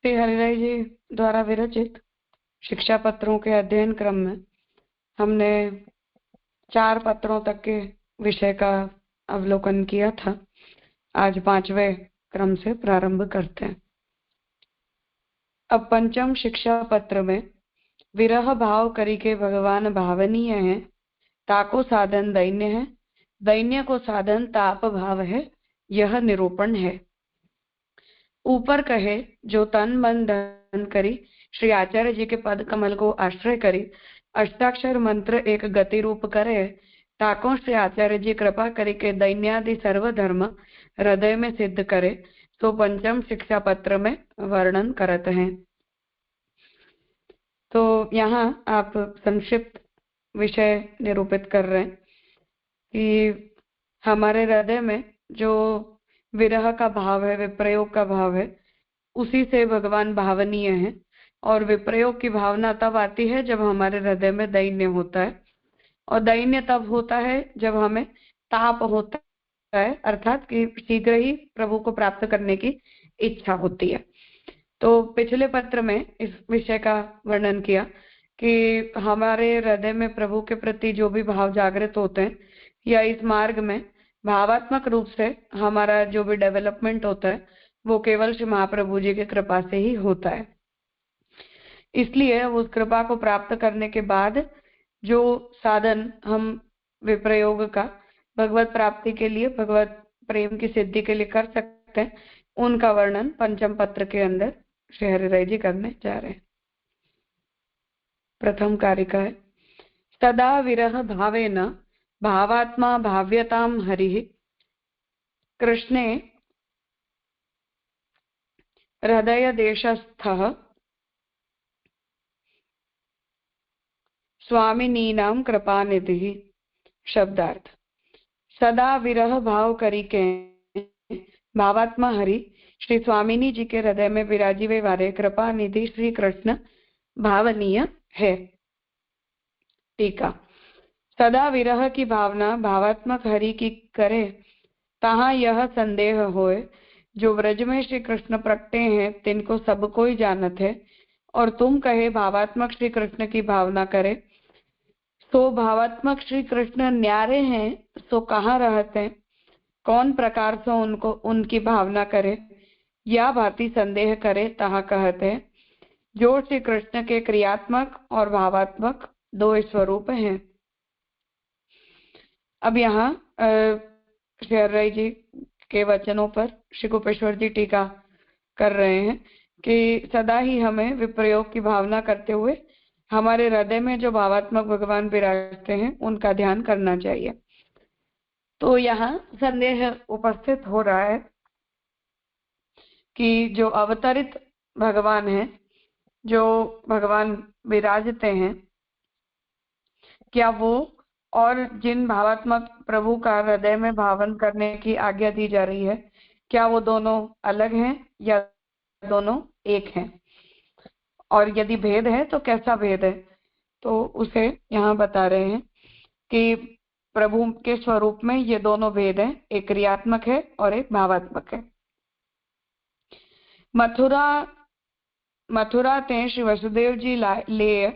श्री हरिराय जी द्वारा विरचित शिक्षा पत्रों के अध्ययन क्रम में हमने 4 पत्रों तक के विषय का अवलोकन किया था। आज 5वें क्रम से प्रारंभ करते हैं। अब 5म शिक्षा पत्र में विरह भाव करी के भगवान भावनीय है, ताको साधन दैन्य है, दैन्य को साधन ताप भाव है, यह निरूपण है। ऊपर कहे जो तन मन धन करी श्री आचार्य जी के पद कमल को आश्रय करी अष्टाक्षर मंत्र एक गति रूप करे, ताको श्री आचार्य जी कृपा करी के दैन्यादि सर्व धर्म हृदय में सिद्ध करे, तो 5म शिक्षा पत्र में वर्णन करते हैं। तो यहाँ आप संक्षिप्त विषय निरूपित कर रहे हैं कि हमारे हृदय में जो विरह का भाव है, विप्रयोग का भाव है, उसी से भगवान भावनीय है। और विप्रयोग की भावना तब आती है जब हमारे हृदय में दैन्य होता है, और दैन्य तब होता है जब हमें ताप होता है, अर्थात कि शीघ्र ही प्रभु को प्राप्त करने की इच्छा होती है। तो पिछले पत्र में इस विषय का वर्णन किया कि हमारे हृदय में प्रभु के प्रति जो भी भाव जागृत होते हैं, या इस मार्ग में भावात्मक रूप से हमारा जो भी डेवलपमेंट होता है, वो केवल श्री महाप्रभु जी की कृपा से ही होता है। इसलिए उस कृपा को प्राप्त करने के बाद जो साधन हम विप्रयोग का भगवत प्राप्ति के लिए, भगवत प्रेम की सिद्धि के लिए कर सकते हैं, उनका वर्णन 5म पत्र के अंदर श्री हरिराय जी करने जा रहे हैं। प्रथम कारिका है, सदा विरह भावेन भावात्मा भाव्यताम हरिः कृष्णे हृदय देशस्थः स्वामिनीनाम कृपानिधिः। शब्दार्थ, सदा विरह भाव करी के भावात्मा हरि श्री स्वामिनी जी के हृदय में विराजीवे वाले कृपा निधि श्री कृष्ण भावनीय है। टीका, सदा विरह की भावना भावात्मक हरि की करे, तहाँ यह संदेह होए जो व्रज में श्री कृष्ण प्रकटे हैं तिनको सब कोई जानत है, और तुम कहे भावात्मक श्री कृष्ण की भावना करे, सो भावात्मक श्री कृष्ण न्यारे हैं सो कहाँ रहते हैं, कौन प्रकार से उनको उनकी भावना करे, या भांति संदेह करे, तहाँ कहते हैं जो श्री कृष्ण के क्रियात्मक और भावात्मक 2 स्वरूप हैं। अब यहाँ श्री हरिराय जी के वचनों पर श्री गोपेश्वर जी टीका कर रहे हैं कि सदा ही हमें विप्रयोग की भावना करते हुए हमारे हृदय में जो भावात्मक भगवान विराजते हैं उनका ध्यान करना चाहिए। तो यहाँ संदेह उपस्थित हो रहा है कि जो अवतरित भगवान है, जो भगवान विराजते हैं, क्या वो और जिन भावात्मक प्रभु का हृदय में भावन करने की आज्ञा दी जा रही है, क्या वो दोनों अलग हैं या दोनों एक हैं, और यदि भेद है तो कैसा भेद है। तो उसे यहाँ बता रहे हैं कि प्रभु के स्वरूप में ये दोनों भेद हैं, एक क्रियात्मक है और एक भावात्मक है। मथुरा ते श्री वसुदेव जी ले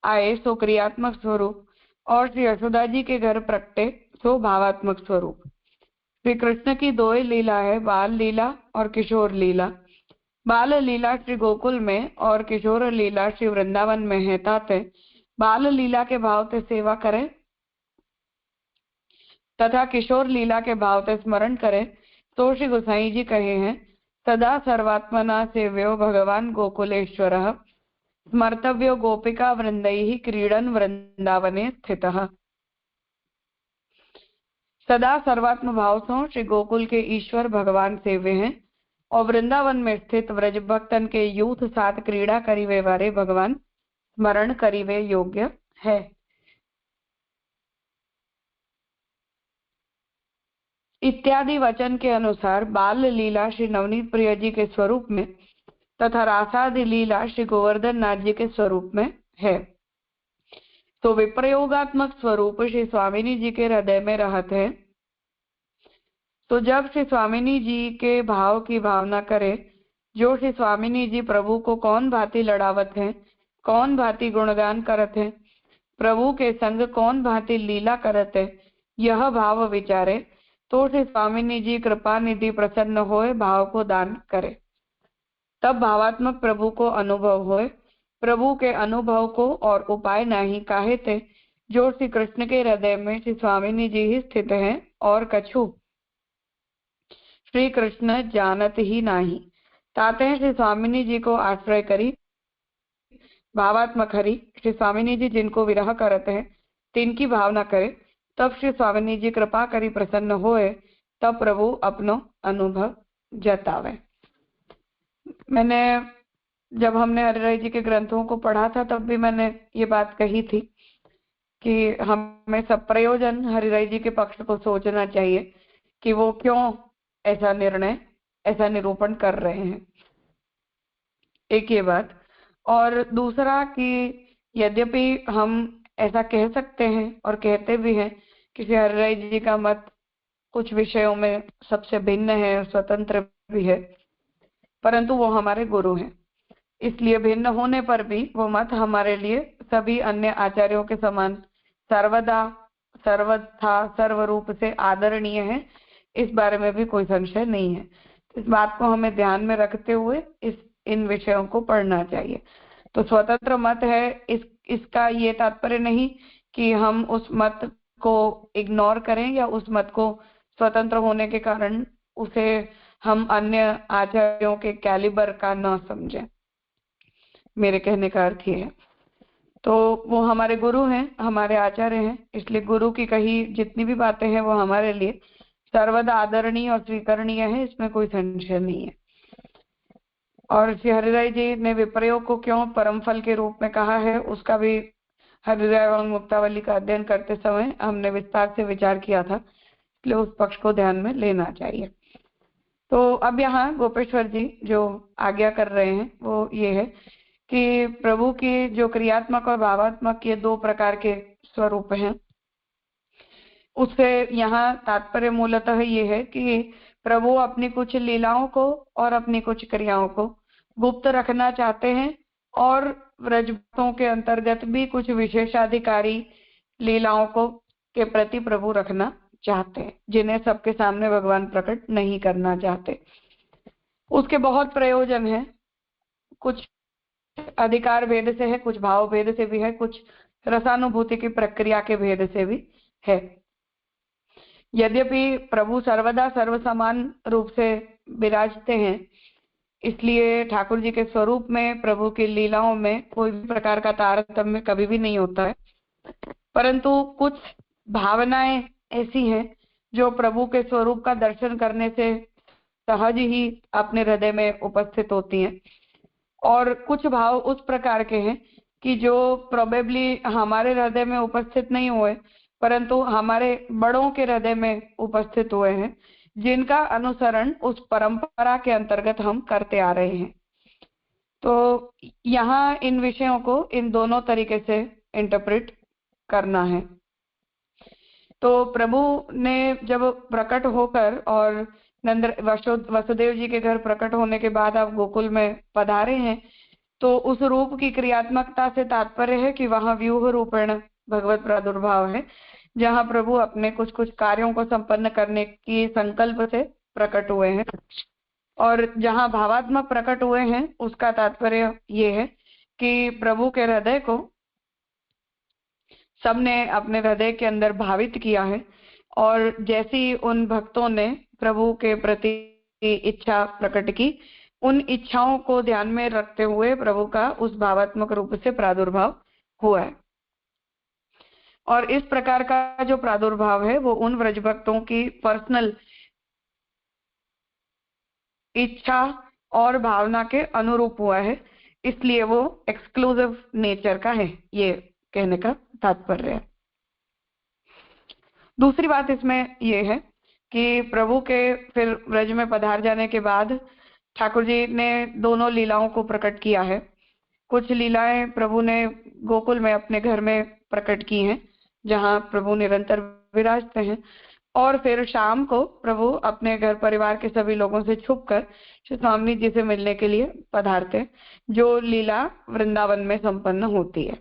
आए सो क्रियात्मक स्वरूप, और श्री यशोदा जी के घर प्रकटे सो भावात्मक स्वरूप। श्री कृष्ण की 2 लीला है, बाल लीला और किशोर लीला। बाल लीला श्री गोकुल में और किशोर लीला श्री वृंदावन में है, ताते बाल लीला के भाव से सेवा करें तथा किशोर लीला के भाव से स्मरण करें। तो श्री गोसाई जी कहे हैं, सदा सर्वात्मना सेव्यो भगवान गोकुलेश्वरः स्मर्तव्यो गोपिका वृंदैः क्रीडन वृंदावने स्थितः। सदा सर्वात्म भाव से श्री गोकुल के ईश्वर भगवान सेव्य हैं, और वृंदावन में स्थित व्रज भक्तन के यूथ साथ क्रीड़ा करीवे वाले भगवान स्मरण करीवे योग्य है। इत्यादि वचन के अनुसार बाल लीला श्री नवनीत प्रिय जी के स्वरूप में तथा रासादि लीला श्री गोवर्धन नाथ जी के स्वरूप में है। तो विप्रयोगात्मक स्वरूप श्री स्वामिनी जी के हृदय में रहते हैं। तो जब श्री स्वामिनी जी के भाव की भावना करे जो श्री स्वामिनी जी प्रभु को कौन भांति लड़ावत है, कौन भांति गुणगान करत है, प्रभु के संग कौन भांति लीला करत है, यह भाव विचारे तो श्री स्वामिनी जी कृपा निधि प्रसन्न होए, भाव को दान करे। तब भावात्मक प्रभु को अनुभव होए, प्रभु के अनुभव को और उपाय नहीं काहे थे, जो श्री कृष्ण के हृदय में श्री स्वामिनी जी ही स्थित हैं और कछु श्री कृष्ण जानत ही नाही। ताते हैं श्री स्वामिनी जी को आश्रय करी भावात्मक हरि, श्री स्वामिनी जी जिनको विरह करते हैं तिनकी भावना करे, तब श्री स्वामिनी जी कृपा करी प्रसन्न होए, तब प्रभु अपनो अनुभव जतावे। मैंने जब हमने हरिराय जी के ग्रंथों को पढ़ा था तब भी मैंने ये बात कही थी कि हमें सब प्रयोजन हरिराय जी के पक्ष को सोचना चाहिए कि वो क्यों ऐसा निर्णय, ऐसा निरूपण कर रहे हैं। एक ये बात, और दूसरा कि यद्यपि हम ऐसा कह सकते हैं और कहते भी हैं कि श्री हरिराय जी का मत कुछ विषयों में सबसे भिन्न है, स्वतंत्र भी है, परंतु वो हमारे गुरु हैं, इसलिए भिन्न होने पर भी वो मत हमारे लिए सभी अन्य आचार्यों के समान सर्वदा, सर्वथा, सर्वरूप से आदरणीय है। इस बारे में भी कोई संशय नहीं है। इस बात को हमें ध्यान में रखते हुए इन विषयों को पढ़ना चाहिए। तो स्वतंत्र मत है, इसका ये तात्पर्य नहीं कि हम उस मत को इग्नोर करें या उस मत को स्वतंत्र होने के कारण उसे हम अन्य आचार्यों के कैलिबर का न समझें। मेरे कहने का अर्थ ये है। तो वो हमारे गुरु हैं, हमारे आचार्य हैं, इसलिए गुरु की कही जितनी भी बातें हैं वो हमारे लिए सर्वदा आदरणीय और स्वीकरणीय है, इसमें कोई संशय नहीं है। और श्री हरिराय जी ने विप्रयोग को क्यों परम फल के रूप में कहा है, उसका भी हरिराय और मुक्तावली का अध्ययन करते समय हमने विस्तार से विचार किया था, इसलिए उस पक्ष को ध्यान में लेना चाहिए। तो अब यहाँ गोपेश्वर जी जो आज्ञा कर रहे हैं वो ये है कि प्रभु की जो क्रियात्मक और भावात्मक ये दो प्रकार के स्वरूप हैं, उससे यहाँ तात्पर्य मूलतः ये है कि प्रभु अपनी कुछ लीलाओं को और अपनी कुछ क्रियाओं को गुप्त रखना चाहते हैं और व्रजभक्तों के अंतर्गत भी कुछ विशेषाधिकारी लीलाओं को के प्रति प्रभु रखना चाहते हैं, जिन्हें सबके सामने भगवान प्रकट नहीं करना चाहते। उसके बहुत प्रयोजन हैं, कुछ अधिकार भेद से है, कुछ भाव भेद से भी है, कुछ रसानुभूति की प्रक्रिया के भेद से भी है। यद्यपि प्रभु सर्वदा सर्वसमान रूप से विराजते हैं, इसलिए ठाकुर जी के स्वरूप में प्रभु की लीलाओं में कोई भी प्रकार का तारतम्य कभी भी नहीं होता है, परंतु कुछ भावनाएं ऐसी हैं जो प्रभु के स्वरूप का दर्शन करने से सहज ही अपने हृदय में उपस्थित होती हैं, और कुछ भाव उस प्रकार के हैं कि जो प्रोबेबली हमारे हृदय में उपस्थित नहीं हुए परंतु हमारे बड़ों के हृदय में उपस्थित हुए हैं, जिनका अनुसरण उस परंपरा के अंतर्गत हम करते आ रहे हैं। तो यहाँ इन विषयों को इन दोनों तरीके से इंटरप्रेट करना है। तो प्रभु ने जब प्रकट होकर और वसुदेव जी के घर प्रकट होने के बाद आप गोकुल में पधारे हैं, तो उस रूप की क्रियात्मकता से तात्पर्य है कि वहां व्यूह रूपेण भगवत प्रादुर्भाव है, जहां प्रभु अपने कुछ कुछ कार्यों को संपन्न करने की संकल्प से प्रकट हुए हैं। और जहां भावात्मक प्रकट हुए हैं उसका तात्पर्य ये है कि प्रभु के हृदय को सबने अपने हृदय के अंदर भावित किया है, और जैसी उन भक्तों ने प्रभु के प्रति इच्छा प्रकट की, उन इच्छाओं को ध्यान में रखते हुए प्रभु का उस भावात्मक रूप से प्रादुर्भाव हुआ है। और इस प्रकार का जो प्रादुर्भाव है वो उन व्रज भक्तों की पर्सनल इच्छा और भावना के अनुरूप हुआ है, इसलिए वो एक्सक्लूसिव नेचर का है, ये कहने का तात्पर्य है। दूसरी बात इसमें ये है कि प्रभु के फिर व्रज में पधार जाने के बाद ठाकुर जी ने दोनों लीलाओं को प्रकट किया है। कुछ लीलाएं प्रभु ने गोकुल में अपने घर में प्रकट की हैं, जहां प्रभु निरंतर विराजते हैं, और फिर शाम को प्रभु अपने घर परिवार के सभी लोगों से छुपकर श्री स्वामी जी से मिलने के लिए पधारते, जो लीला वृंदावन में संपन्न होती है।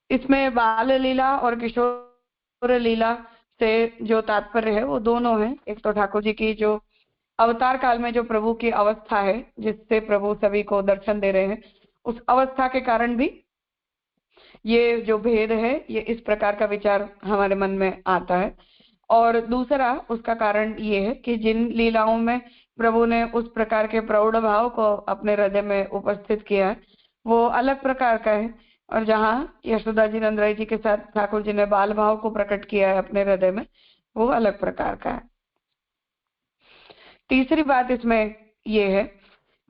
इसमें बाल लीला और किशोर लीला से जो तात्पर्य है वो दोनों है। एक तो ठाकुर जी की जो अवतार काल में जो प्रभु की अवस्था है, जिससे प्रभु सभी को दर्शन दे रहे हैं, उस अवस्था के कारण भी ये जो भेद है, ये इस प्रकार का विचार हमारे मन में आता है। और दूसरा उसका कारण ये है कि जिन लीलाओं में प्रभु ने उस प्रकार के प्रौढ़ भाव को अपने हृदय में उपस्थित किया है, वो अलग प्रकार का है। और जहाँ यशोदा जी नंदराय जी के साथ ठाकुर जी ने बाल भाव को प्रकट किया है अपने हृदय में, वो अलग प्रकार का है। तीसरी बात इसमें ये है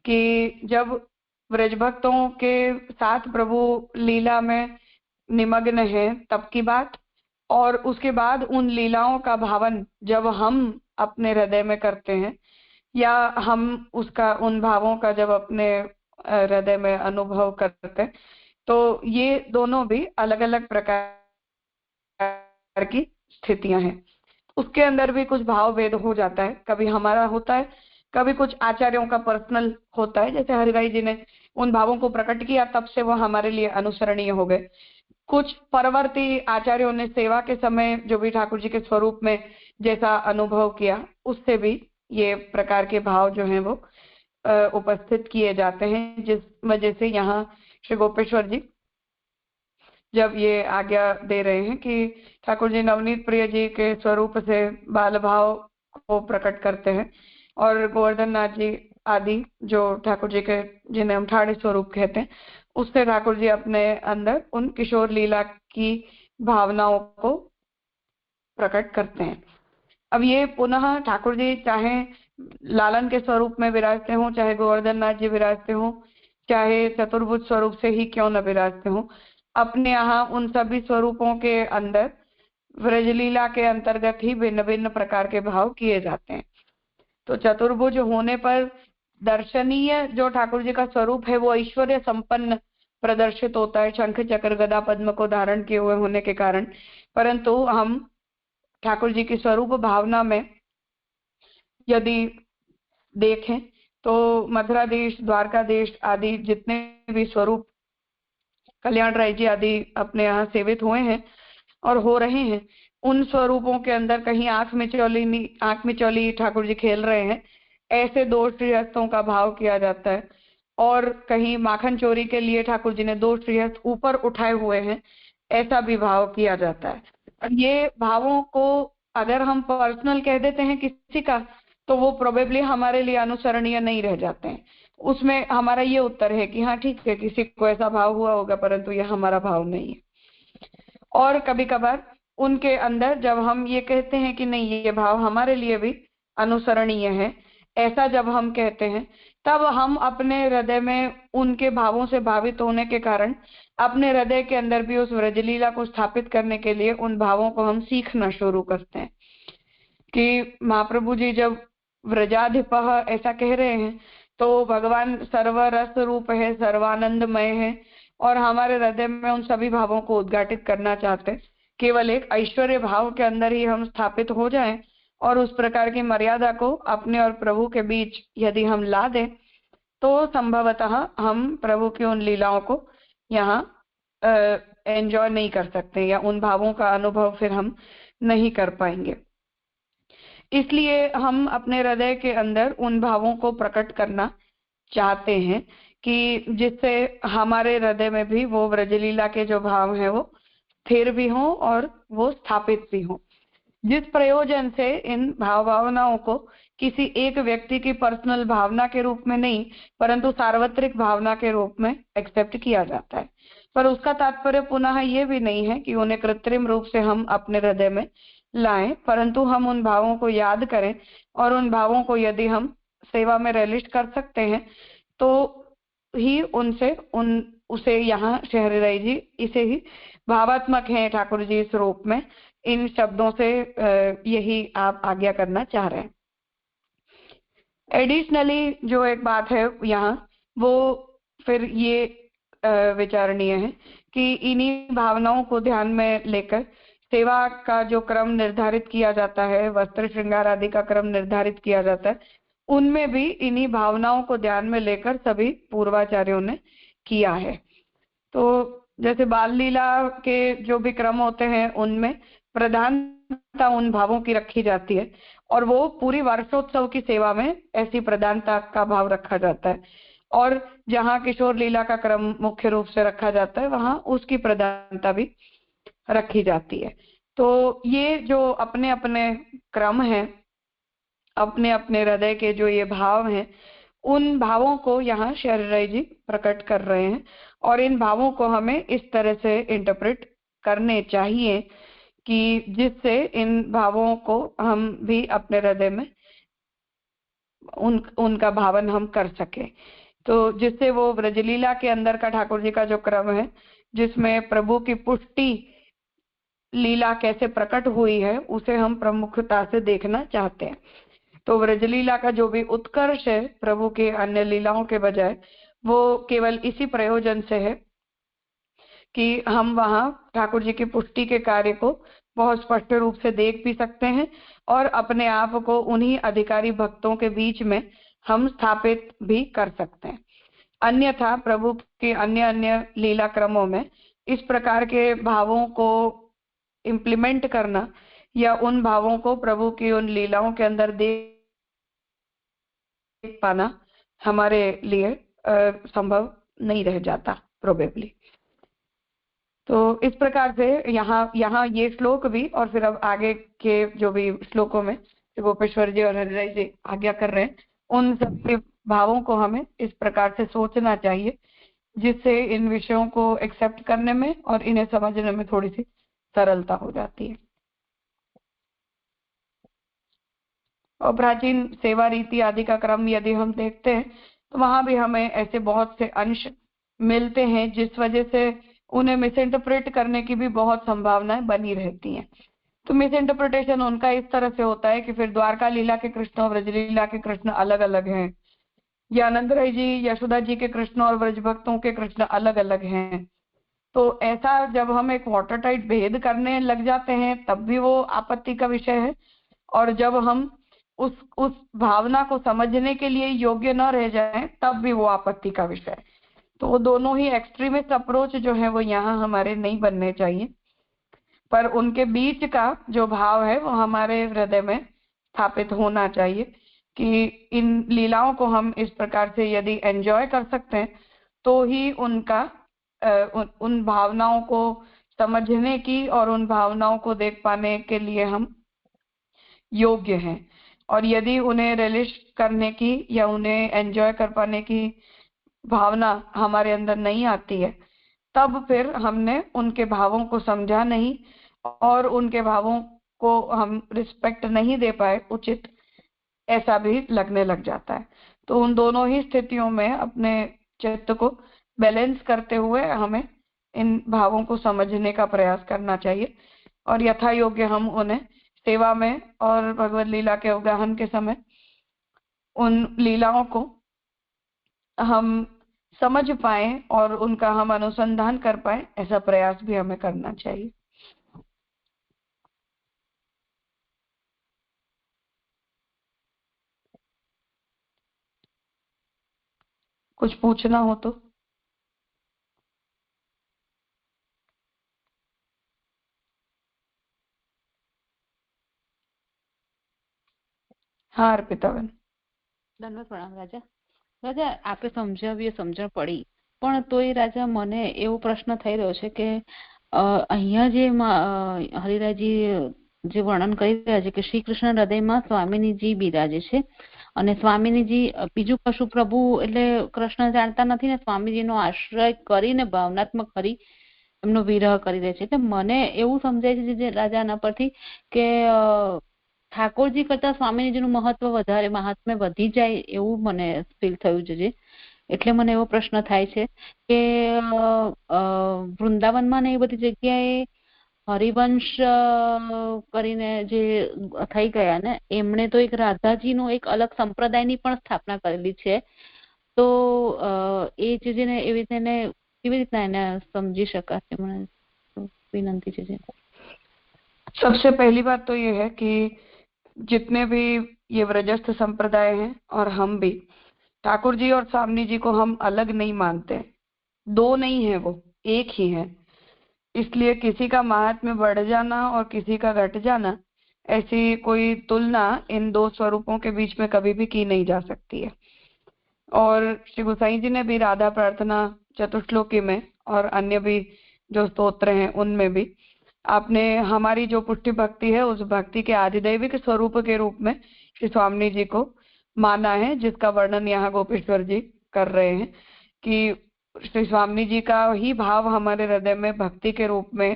कि जब ब्रज भक्तों के साथ प्रभु लीला में निमग्न है तब की बात, और उसके बाद उन लीलाओं का भावन जब हम अपने हृदय में करते हैं, या हम उसका उन भावों का जब अपने हृदय में अनुभव करते हैं, तो ये दोनों भी अलग अलग प्रकार की स्थितियां हैं। उसके अंदर भी कुछ भाव भेद हो जाता है, कभी हमारा होता है, कभी कुछ आचार्यों का पर्सनल होता है। जैसे हरिभाई जी ने उन भावों को प्रकट किया, तब से वो हमारे लिए अनुसरणीय हो गए। कुछ परवर्ती आचार्यों ने सेवा के समय जो भी ठाकुर जी के स्वरूप में जैसा अनुभव किया, उससे भी ये प्रकार के भाव जो हैं वो उपस्थित किए जाते हैं। जिस वजह से यहाँ श्री गोपेश्वर जी जब ये आज्ञा दे रहे हैं कि ठाकुर जी नवनीत प्रिय जी के स्वरूप से बाल भाव को प्रकट करते हैं, और गोवर्धन नाथ जी आदि जो ठाकुर जी के, जिन्हें हम ठाड़ी स्वरूप कहते हैं, उससे ठाकुर जी अपने अंदर उन किशोर लीला की भावनाओं को प्रकट करते हैं। अब ये पुनः ठाकुर जी चाहे लालन के स्वरूप में विराजते हों, चाहे गोवर्धन नाथ जी विराजते हों, चाहे चतुर्भुज स्वरूप से ही क्यों न विराजते हों, अपने यहाँ उन सभी स्वरूपों के अंदर व्रजलीला के अंतर्गत ही भिन्न भिन्न प्रकार के भाव किए जाते हैं। तो चतुर्भुज होने पर दर्शनीय जो ठाकुर जी का स्वरूप है वो ऐश्वर्य संपन्न प्रदर्शित होता है, शंख चक्र गदा पद्म को धारण किए हुए होने के कारण। परंतु हम ठाकुर जी की स्वरूप भावना में यदि देखें तो मथुराधीश, द्वारकाधीश आदि जितने भी स्वरूप कल्याण राय जी आदि अपने यहाँ सेवित हुए हैं और हो रहे हैं, उन स्वरूपों के अंदर कहीं आंख मिचौली ठाकुर जी खेल रहे हैं, ऐसे दो श्रीहस्तों का भाव किया जाता है। और कहीं माखन चोरी के लिए ठाकुर जी ने दो श्रीहस्त ऊपर उठाए हुए हैं, ऐसा भी भाव किया जाता है। और ये भावों को अगर हम पर्सनल कह देते हैं किसी का, तो वो प्रोबेबली हमारे लिए अनुसरणीय नहीं रह जाते हैं। उसमें हमारा ये उत्तर है कि हाँ ठीक है, किसी को ऐसा भाव हुआ होगा, परंतु ये हमारा भाव नहीं है। और कभी कभार उनके अंदर जब हम ये कहते हैं कि नहीं, ये भाव हमारे लिए भी अनुसरणीय है, ऐसा जब हम कहते हैं, तब हम अपने हृदय में उनके भावों से भावित होने के कारण अपने हृदय के अंदर भी उस व्रजलीला को स्थापित करने के लिए उन भावों को हम सीखना शुरू करते हैं। कि महाप्रभु जी जब व्रजाधिपः ऐसा कह रहे हैं, तो भगवान सर्वरस रूप है, सर्वानंदमय है, और हमारे हृदय में उन सभी भावों को उद्घाटित करना चाहते हैं। केवल एक ऐश्वर्य भाव के अंदर ही हम स्थापित हो जाएं, और उस प्रकार की मर्यादा को अपने और प्रभु के बीच यदि हम ला दें, तो संभवतः हम प्रभु की उन लीलाओं को यहाँ एंजॉय नहीं कर सकते, या उन भावों का अनुभव फिर हम नहीं कर पाएंगे। इसलिए हम अपने हृदय के अंदर उन भावों को प्रकट करना चाहते हैं कि जिससे हमारे हृदय में भी वो व्रजलीला के जो भाव हैं वो स्थिर भी हों और वो स्थापित भी हों, जिस प्रयोजन से इन भावनाओं को किसी एक व्यक्ति की पर्सनल भावना के रूप में नहीं, परंतु सार्वत्रिक भावना के रूप में एक्सेप्ट किया जाता है। पर उसका तात्पर्य पुनः ये भी नहीं है कि उन्हें कृत्रिम रूप से हम अपने हृदय में लाएं, परंतु हम उन भावों को याद करें, और उन भावों को यदि हम सेवा में रेलिस्ट कर सकते हैं तो ही उसे यहाँ शहरी जी इसे ही भावात्मक है ठाकुर जी इस रूप में, इन शब्दों से यही आप आज्ञा करना चाह रहे हैं। एडिशनली जो एक बात है यहाँ, वो फिर ये विचारणीय है कि इन्हीं भावनाओं को ध्यान में लेकर सेवा का जो क्रम निर्धारित किया जाता है, वस्त्र श्रृंगार आदि का क्रम निर्धारित किया जाता है, उनमें भी इन्हीं भावनाओं को ध्यान में लेकर सभी पूर्वाचार्यों ने किया है। तो जैसे बाल लीला के जो भी क्रम होते हैं उनमें प्रधानता उन भावों की रखी जाती है, और वो पूरी वर्षोत्सव की सेवा में ऐसी प्रधानता का भाव रखा जाता है। और जहाँ किशोर लीला का क्रम मुख्य रूप से रखा जाता है, वहां उसकी प्रधानता भी रखी जाती है। तो ये जो अपने अपने क्रम हैं, अपने अपने हृदय के जो ये भाव हैं, उन भावों को यहाँ शरीराई जी प्रकट कर रहे हैं, और इन भावों को हमें इस तरह से इंटरप्रेट करने चाहिए कि जिससे इन भावों को हम भी अपने हृदय में उनका भावन हम कर सके। तो जिससे वो ब्रजलीला के अंदर का ठाकुर जी का जो क्रम है, जिसमें प्रभु की पुष्टि लीला कैसे प्रकट हुई है, उसे हम प्रमुखता से देखना चाहते हैं। तो ब्रजलीला का जो भी उत्कर्ष है प्रभु के अन्य लीलाओं के बजाय, वो केवल इसी प्रयोजन से है कि हम वहां ठाकुर जी की पुष्टि के कार्य को बहुत स्पष्ट रूप से देख भी सकते हैं, और अपने आप को उन्हीं अधिकारी भक्तों के बीच में हम स्थापित भी कर सकते हैं। अन्यथा प्रभु के अन्य अन्य लीला क्रमों में इस प्रकार के भावों को इम्प्लीमेंट करना या उन भावों को प्रभु की उन लीलाओं के अंदर देख पाना हमारे लिए संभव नहीं रह जाता प्रोबेबली। तो इस प्रकार से यहाँ ये श्लोक भी, और फिर अब आगे के जो भी श्लोकों में गोपेश्वर जी और हरिराय जी आज्ञा कर रहे हैं, उन सभी भावों को हमें इस प्रकार से सोचना चाहिए, जिससे इन विषयों को एक्सेप्ट करने में और इन्हें समझने में थोड़ी सी सरलता हो जाती है। और प्राचीन सेवा रीति आदि का क्रम यदि हम देखते हैं, तो वहां भी हमें ऐसे बहुत से अंश मिलते हैं जिस वजह से उन्हें मिस इंटरप्रेट करने की भी बहुत संभावनाएं बनी रहती हैं। तो मिस इंटरप्रिटेशन उनका इस तरह से होता है कि फिर द्वारका लीला के कृष्ण और ब्रज लीला के कृष्ण अलग अलग हैं, या आनंद राय जी यशोदा जी के कृष्ण और ब्रज भक्तों के कृष्ण अलग अलग हैं। तो ऐसा जब हम एक वाटर टाइट भेद करने लग जाते हैं तब भी वो आपत्ति का विषय है, और जब हम उस भावना को समझने के लिए योग्य न रह जाएं तब भी वो आपत्ति का विषय है। तो वो दोनों ही एक्सट्रीमिस्ट अप्रोच जो है वो यहाँ हमारे नहीं बनने चाहिए, पर उनके बीच का जो भाव है वो हमारे हृदय में स्थापित होना चाहिए कि इन लीलाओं को हम इस प्रकार से यदि एंजॉय कर सकते हैं तो ही उनका उन भावनाओं को समझने की और उन भावनाओं को देख पाने के लिए हम योग्य हैं। और यदि उन्हें रिलिश करने की या उन्हें एंजॉय कर पाने की भावना हमारे अंदर नहीं आती है, तब फिर हमने उनके भावों को समझा नहीं और उनके भावों को हम रिस्पेक्ट नहीं दे पाए उचित, ऐसा भी लगने लग जाता है। तो उन दोनों ही स्थितियों में अपने चित्त को बैलेंस करते हुए हमें इन भावों को समझने का प्रयास करना चाहिए, और यथा योग्य हम उन्हें सेवा में और भगवत लीला के अवगाहन के समय उन लीलाओं को हम समझ पाए और उनका हम अनुसंधान कर पाए, ऐसा प्रयास भी हमें करना चाहिए। कुछ पूछना हो तो। हाँ अर्पिताबेन। धन्यवाद प्रणाम राजा। राजा आपे समજાવી સમજણ પડી, પણ તોય રાજા મને એવો પ્રશ્ન થઈ રહ્યો છે કે અહીંયા જે હરિરાયજી જે વર્ણન કરી રહ્યા છે કે શ્રી કૃષ્ણ હૃદયમાં સ્વામિનીજી બિરાજે છે અને સ્વામિનીજી બીજું કશું પ્રભુ એટલે કૃષ્ણ જાણતા નથી ને સ્વામીજીનો આશ્રય કરીને ભાવનાત્મક હરી એમનો વિરહ કરી દે છે. એટલે મને એવું સમજાય છે જે રાજાના પરથી કે ઠાકોરજી કરતા સ્વામીજીનું મહત્વ વધારે મહાત્મ્ય વધી જાય એવું મને ફીલ થયું છે. એટલે મને એવો પ્રશ્ન થાય છે કે વૃંદાવનમાં ને એ બધી જગ્યાએ હરિવંશ કરીને જે થઈ ગયા ને એમણે તો એક રાધાજીનો એક અલગ સંપ્રદાયની પણ સ્થાપના કરેલી છે. તો એ ચીજને એવી રીતે કેવી રીતના એને સમજી શકાશે, મને વિનંતી છે. सबसे पहली बात तो ये है कि जितने भी ये व्रजस्थ संप्रदाय हैं और हम भी, ठाकुर जी और स्वामी जी को हम अलग नहीं मानते, दो नहीं है, वो एक ही है। इसलिए किसी का महात्म्य बढ़ जाना और किसी का घट जाना, ऐसी कोई तुलना इन दो स्वरूपों के बीच में कभी भी की नहीं जा सकती है। और श्री गोसाई जी ने भी राधा प्रार्थना चतुश्लोकी में और अन्य भी जो स्तोत्र हैं उनमें भी आपने हमारी जो पुष्टि भक्ति है उस भक्ति के आधिदैविक स्वरूप के रूप में श्री स्वामी जी को माना है, जिसका वर्णन यहाँ गोपेश्वर जी कर रहे हैं कि श्री स्वामी जी का ही भाव हमारे हृदय में भक्ति के रूप में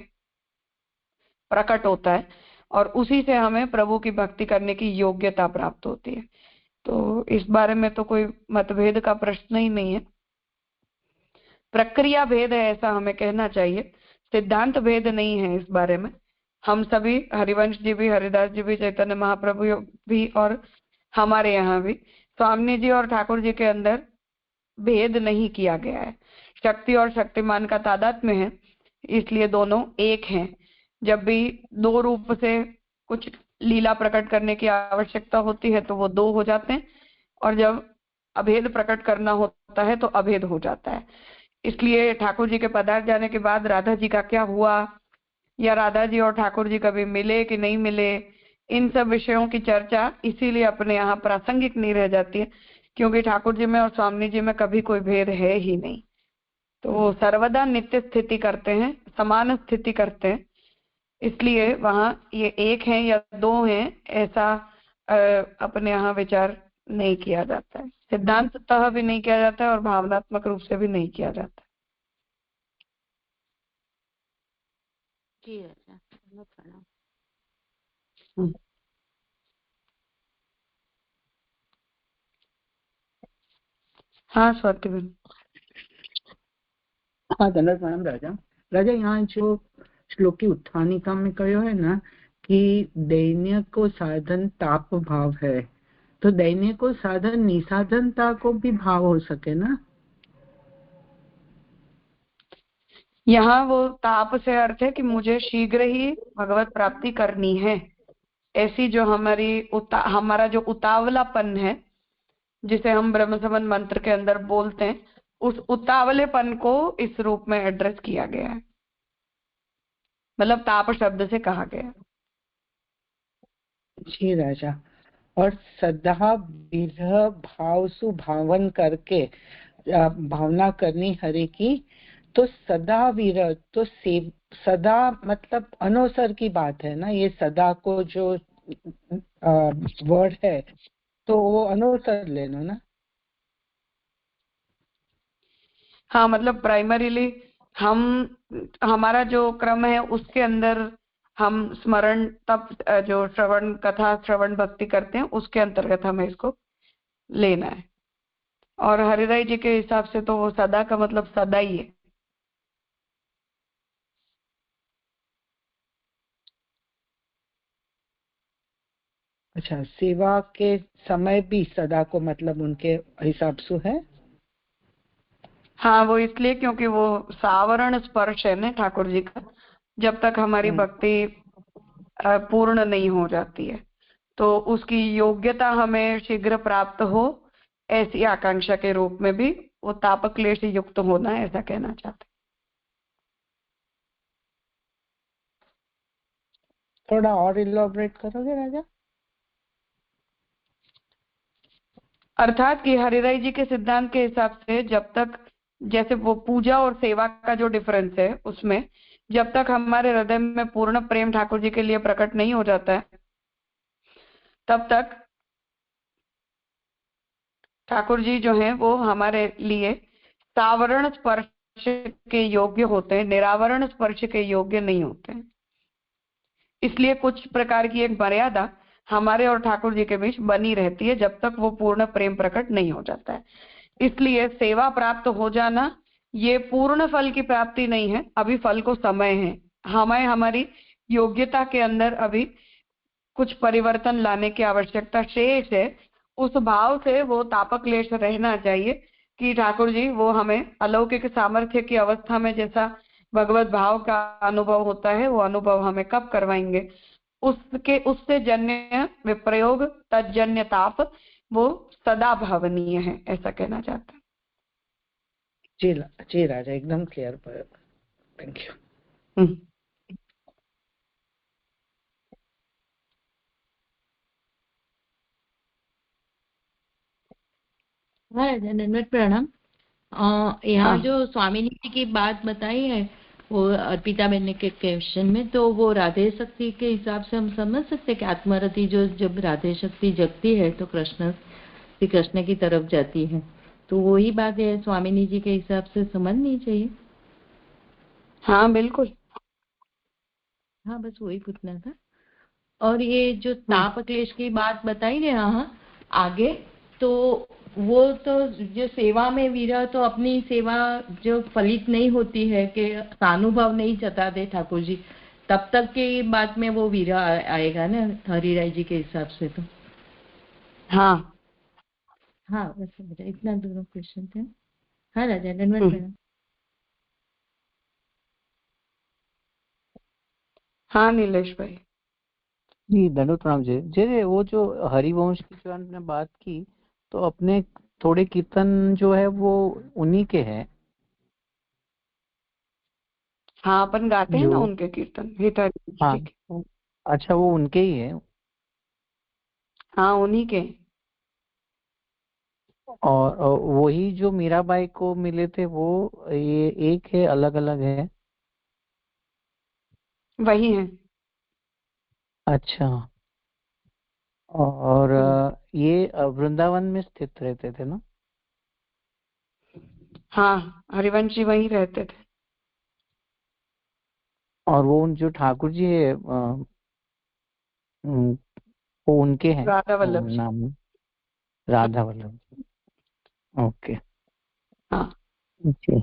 प्रकट होता है और उसी से हमें प्रभु की भक्ति करने की योग्यता प्राप्त होती है। तो इस बारे में तो कोई मतभेद का प्रश्न ही नहीं है। प्रक्रिया भेद है ऐसा हमें कहना चाहिए, सिद्धांत भेद नहीं है इस बारे में। हम सभी, हरिवंश जी भी, हरिदास जी भी, चैतन्य महाप्रभु भी और हमारे यहाँ भी स्वामी जी और ठाकुर जी के अंदर भेद नहीं किया गया है। शक्ति और शक्तिमान का तादात्म्य है, इसलिए दोनों एक हैं। जब भी दो रूप से कुछ लीला प्रकट करने की आवश्यकता होती है तो वो दो हो जाते हैं, और जब अभेद प्रकट करना होता है तो अभेद हो जाता है। इसलिए ठाकुर जी के पधार जाने के बाद राधा जी का क्या हुआ, या राधा जी और ठाकुर जी कभी मिले कि नहीं मिले, इन सब विषयों की चर्चा इसीलिए अपने यहाँ प्रासंगिक नहीं रह जाती है, क्योंकि ठाकुर जी में और स्वामी जी में कभी कोई भेद है ही नहीं। तो वो सर्वदा नित्य स्थिति करते हैं, समान स्थिति करते हैं, इसलिए वहां ये एक है या दो हैं ऐसा अपने यहाँ विचार नहीं किया जाता है, सिद्धांततः भी नहीं किया जाता है और भावनात्मक रूप से भी नहीं किया जाता है। जी राजा, प्रणाम। हाँ स्वाति बहन। हाँ धन्यवाद प्रणाम राजा। राजा यहाँ जो श्लोकी उत्थानिका में कहो है ना कि दैन्य को साधन ताप भाव है, तो दैन्य को साधन निसाधनता को भी भाव हो सके ना। यहाँ वो ताप से अर्थ है कि मुझे शीघ्र ही भगवत प्राप्ति करनी है, ऐसी जो हमारा जो उतावलापन है, जिसे हम ब्रह्म संबंध मंत्र के अंदर बोलते हैं, उस उतावलेपन को इस रूप में एड्रेस किया गया है, मतलब ताप शब्द से कहा गया। जी राजा। और सदा विरह भाव सुभावन करके भावना करनी हरि की, तो सदा विरह तो सदा मतलब अनुसर की बात है ना, ये सदा को जो वर्ड है तो वो अनुसर लेना ना। हाँ, मतलब प्राइमरीली हमारा जो क्रम है उसके अंदर हम स्मरण तब जो श्रवण भक्ति करते हैं उसके अंतर्गत हमें इसको लेना है। और हरिराय जी के हिसाब से तो वो सदा का मतलब सदा ही है। अच्छा, सेवा के समय भी सदा को मतलब उनके हिसाब से है। हाँ, वो इसलिए क्योंकि वो सावरण स्पर्श है ना ठाकुर जी का, जब तक हमारी भक्ति पूर्ण नहीं हो जाती है तो उसकी योग्यता हमें शीघ्र प्राप्त हो, ऐसी आकांक्षा के रूप में भी वो तापक्लेश युक्त होना है, ऐसा कहना चाहते। थोड़ा और इलॉबरेट करोगे राजा। अर्थात कि हरिराय जी के सिद्धांत के हिसाब से जब तक, जैसे वो पूजा और सेवा का जो डिफरेंस है उसमें, जब तक हमारे हृदय में पूर्ण प्रेम ठाकुर जी के लिए प्रकट नहीं हो जाता है तब तक ठाकुर जी जो हैं वो हमारे लिए सावरण स्पर्श के योग्य होते हैं, निरावरण स्पर्श के योग्य नहीं होते हैं। इसलिए कुछ प्रकार की एक मर्यादा हमारे और ठाकुर जी के बीच बनी रहती है जब तक वो पूर्ण प्रेम प्रकट नहीं हो जाता है। इसलिए सेवा प्राप्त हो जाना ये पूर्ण फल की प्राप्ति नहीं है, अभी फल को समय है, हमें हमारी योग्यता के अंदर अभी कुछ परिवर्तन लाने की आवश्यकता शेष है। उस भाव से वो तापक्लेश रहना चाहिए कि ठाकुर जी वो हमें अलौकिक सामर्थ्य की अवस्था में जैसा भगवत भाव का अनुभव होता है, वो अनुभव हमें कब करवाएंगे? उससे जन्य विप्रयोग तजन्य ताप वो सदा भावनीय है, ऐसा कहना चाहता है। जी जी राजा, एकदम क्लियर। Thank you. राजा दंडवत प्रणाम। यहाँ जो स्वामिनी जी की बात बताई है वो अर्पिता बहन के क्वेश्चन में, तो वो राधे शक्ति के हिसाब से हम समझ सकते हैं कि आत्मरति जो जब राधे शक्ति जगती है तो श्री कृष्ण की तरफ जाती है, तो वही बात है स्वामिनी जी के हिसाब से समझनी चाहिए। हाँ बिल्कुल। हाँ बस वही पूछना था। और ये जो ताप क्लेश की बात बताई ना यहाँ आगे, तो वो तो जो सेवा में विरह, तो अपनी सेवा जो फलित नहीं होती है कि सानुभव नहीं जताते ठाकुर जी, तब तक की बात में वो विरह आएगा ना हरिराय जी के हिसाब से तो। हाँ हाँ बस इतना दोनों क्वेश्चन थे। हाँ राजा धन्यवाद मैडम। हाँ नीलेश भाई। जी दंडोत प्रणाम जी। जी वो जो हरिवंश की जो आपने बात की, तो अपने थोड़े कीर्तन जो है वो उन्हीं के हैं। हाँ अपन गाते हैं ना जो उनके कीर्तन, हित हरि हाँ जी के। अच्छा, वो उनके ही है। हाँ उन्हीं के। और वही जो मीराबाई को मिले थे वो ये एक है, अलग अलग है? वही है। अच्छा। और ये वृंदावन में स्थित रहते थे ना? हाँ हरिवंश जी वहीं रहते थे। और वो जो ठाकुर जी है वो उनके हैं राधा वल्लभ जी। नाम? राधा वल्लभ। ओके। हाँ जी।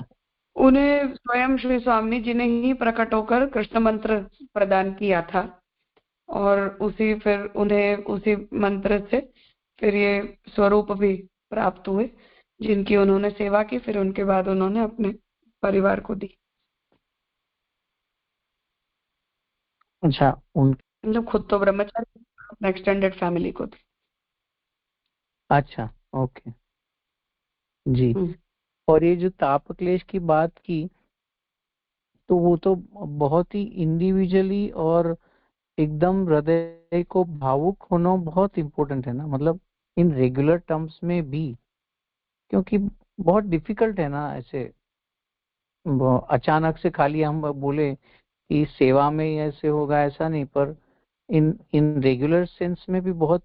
उन्हें स्वयं श्री स्वामी जी ने ही प्रकट होकर कृष्ण मंत्र प्रदान किया था, और फिर उन्हें उसी मंत्र से फिर ये स्वरूप भी प्राप्त हुए जिनकी उन्होंने सेवा की, फिर उनके बाद उन्होंने अपने परिवार को दी। अच्छा मतलब खुद तो ब्रह्मचारी, अपने एक्सटेंडेड फैमिली को दी। अच्छा ओके जी। और ये जो ताप क्लेश की बात की, तो वो तो बहुत ही इंडिविजुअली और एकदम हृदय को भावुक होना बहुत इम्पोर्टेंट है ना, मतलब इन रेगुलर टर्म्स में भी, क्योंकि बहुत डिफिकल्ट है ना ऐसे अचानक से खाली हम बोले कि सेवा में ही ऐसे होगा, ऐसा नहीं, पर इन इन रेगुलर सेंस में भी बहुत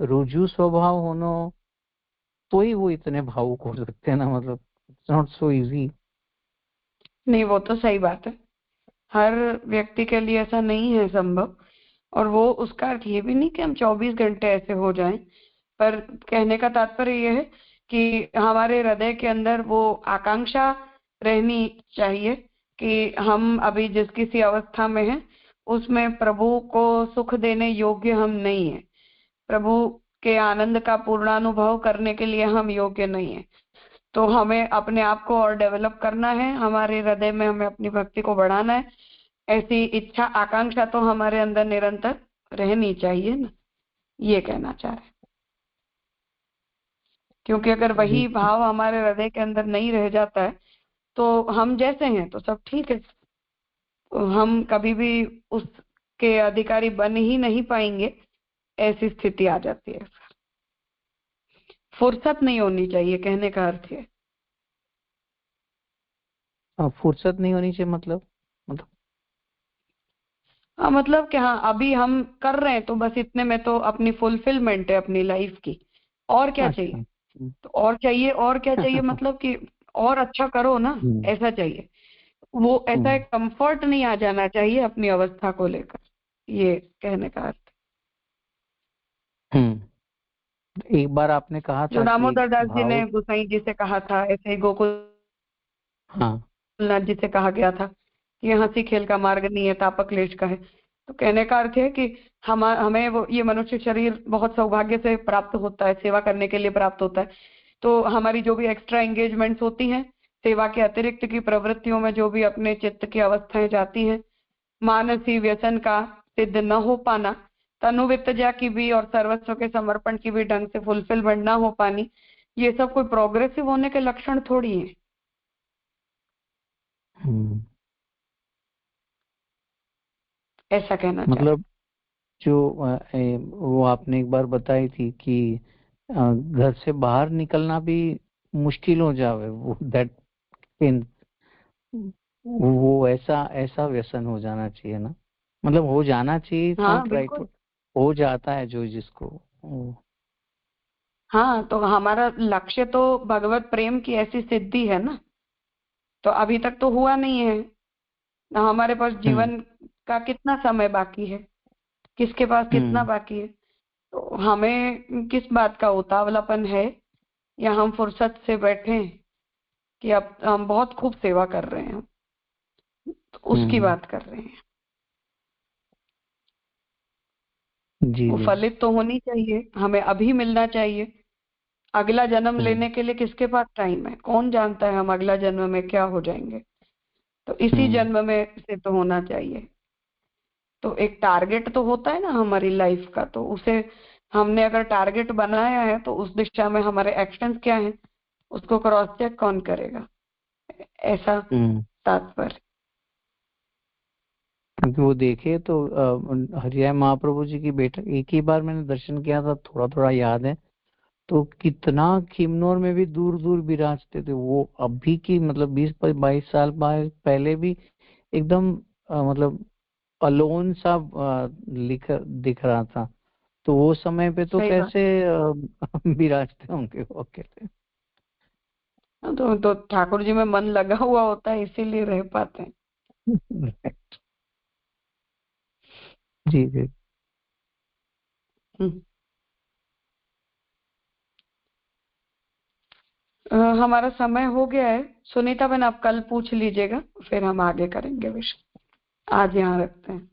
रुजु स्वभाव होना, तो ही वो इतने भावुक हो सकते हैं ना, मतलब इट्स नॉट सो इजी। नहीं वो तो सही बात है, हर व्यक्ति के लिए ऐसा नहीं है संभव। और वो उसका अर्थ ये भी नहीं कि हम 24 घंटे ऐसे हो जाएं, पर कहने का तात्पर्य ये है कि हमारे हृदय के अंदर वो आकांक्षा रहनी चाहिए कि हम अभी जिस किसी अवस्था में हैं उसमें प्रभु को सुख देने योग्य हम नहीं है, प्रभु के आनंद का पूर्णानुभव करने के लिए हम योग्य नहीं है। तो हमें अपने आप को और डेवलप करना है, हमारे हृदय में हमें अपनी भक्ति को बढ़ाना है, ऐसी इच्छा आकांक्षा तो हमारे अंदर निरंतर रहनी चाहिए ना, ये कहना चाह रहे हैं। क्योंकि अगर वही भाव हमारे हृदय के अंदर नहीं रह जाता है तो हम जैसे हैं तो सब ठीक है, तो हम कभी भी उसके अधिकारी बन ही नहीं पाएंगे, ऐसी स्थिति आ जाती है। फुर्सत नहीं होनी चाहिए, कहने का अर्थ है। फुर्सत नहीं होनी चाहिए मतलब हाँ मतलब कि हाँ अभी हम कर रहे हैं तो बस इतने में तो अपनी फुलफिलमेंट है अपनी लाइफ की, और क्या अच्छा। चाहिए? तो और चाहिए, और क्या चाहिए मतलब कि और अच्छा करो ना, ऐसा चाहिए। वो ऐसा एक कंफर्ट नहीं आ जाना चाहिए अपनी अवस्था को लेकर, ये कहने का अर्थ। एक बार आपने कहा जो था कि दामोदर दास जी ने भावुक। गोसाई जी से कहा था, ऐसे ही गोकुलनाथ हाँ जी से कहा गया था कि ये हंसी खेल का मार्ग नहीं है, तापक्लेश का है। तो कहने का अर्थ है कि हमें वो ये मनुष्य शरीर बहुत सौभाग्य से प्राप्त होता है, सेवा करने के लिए प्राप्त होता है। तो हमारी जो भी एक्स्ट्रा एंगेजमेंट्स होती हैं सेवा के अतिरिक्त की प्रवृत्तियों में जो भी अपने चित्त की अवस्थाएं जाती हैं, मानसी व्यसन का सिद्ध न हो पाना, तनुवित्तजा की भी और सर्वस्व के समर्पण की भी ढंग से फुलफिलमेंट ना हो पानी, ये सब कोई प्रोग्रेसिव होने के लक्षण थोड़ी है। ऐसा कहना मतलब जो वो आपने एक बार बताई थी कि घर से बाहर निकलना भी मुश्किल हो जावे, वो दैट इन वो ऐसा ऐसा व्यसन हो जाना चाहिए ना, मतलब हो जाना चाहिए, हाँ नॉट राइट, बिल्कुल। हो जाता है जो जिसको हाँ, तो हमारा लक्ष्य तो भगवत प्रेम की ऐसी सिद्धि है ना, तो अभी तक तो हुआ नहीं है ना। हमारे पास जीवन का कितना समय बाकी है, किसके पास कितना बाकी है, तो हमें किस बात का उतावलापन है, या हम फुर्सत से बैठे हैं कि अब हम बहुत खूब सेवा कर रहे हैं, तो उसकी बात कर रहे हैं। जी वो जी फलित तो होनी चाहिए, हमें अभी मिलना चाहिए। अगला जन्म लेने के लिए किसके पास टाइम है, कौन जानता है हम अगला जन्म में क्या हो जाएंगे, तो इसी जन्म में से तो होना चाहिए। तो एक टारगेट तो होता है ना हमारी लाइफ का, तो उसे हमने अगर टारगेट बनाया है तो उस दिशा में हमारे एक्शंस क्या हैं, उसको क्रॉस चेक कौन करेगा, ऐसा तात्पर्य। क्योंकि वो देखे तो हरिराय महाप्रभु जी की बेटा, एक ही बार मैंने दर्शन किया था, थोड़ा थोड़ा याद है, तो कितना किन्नौर में भी दूर दूर विराजते थे वो, अभी की मतलब 20-22 साल पहले भी एकदम मतलब अलोन सा दिख रहा था, तो वो समय पे तो सही बात। कैसे विराजते होंगे वो अकेले। तो ठाकुर जी में मन लगा हुआ होता है, इसीलिए रह पाते हैं। जी जी हम्म। हमारा समय हो गया है। सुनीता बहन, आप कल पूछ लीजिएगा, फिर हम आगे करेंगे विषय। आज यहाँ रखते हैं।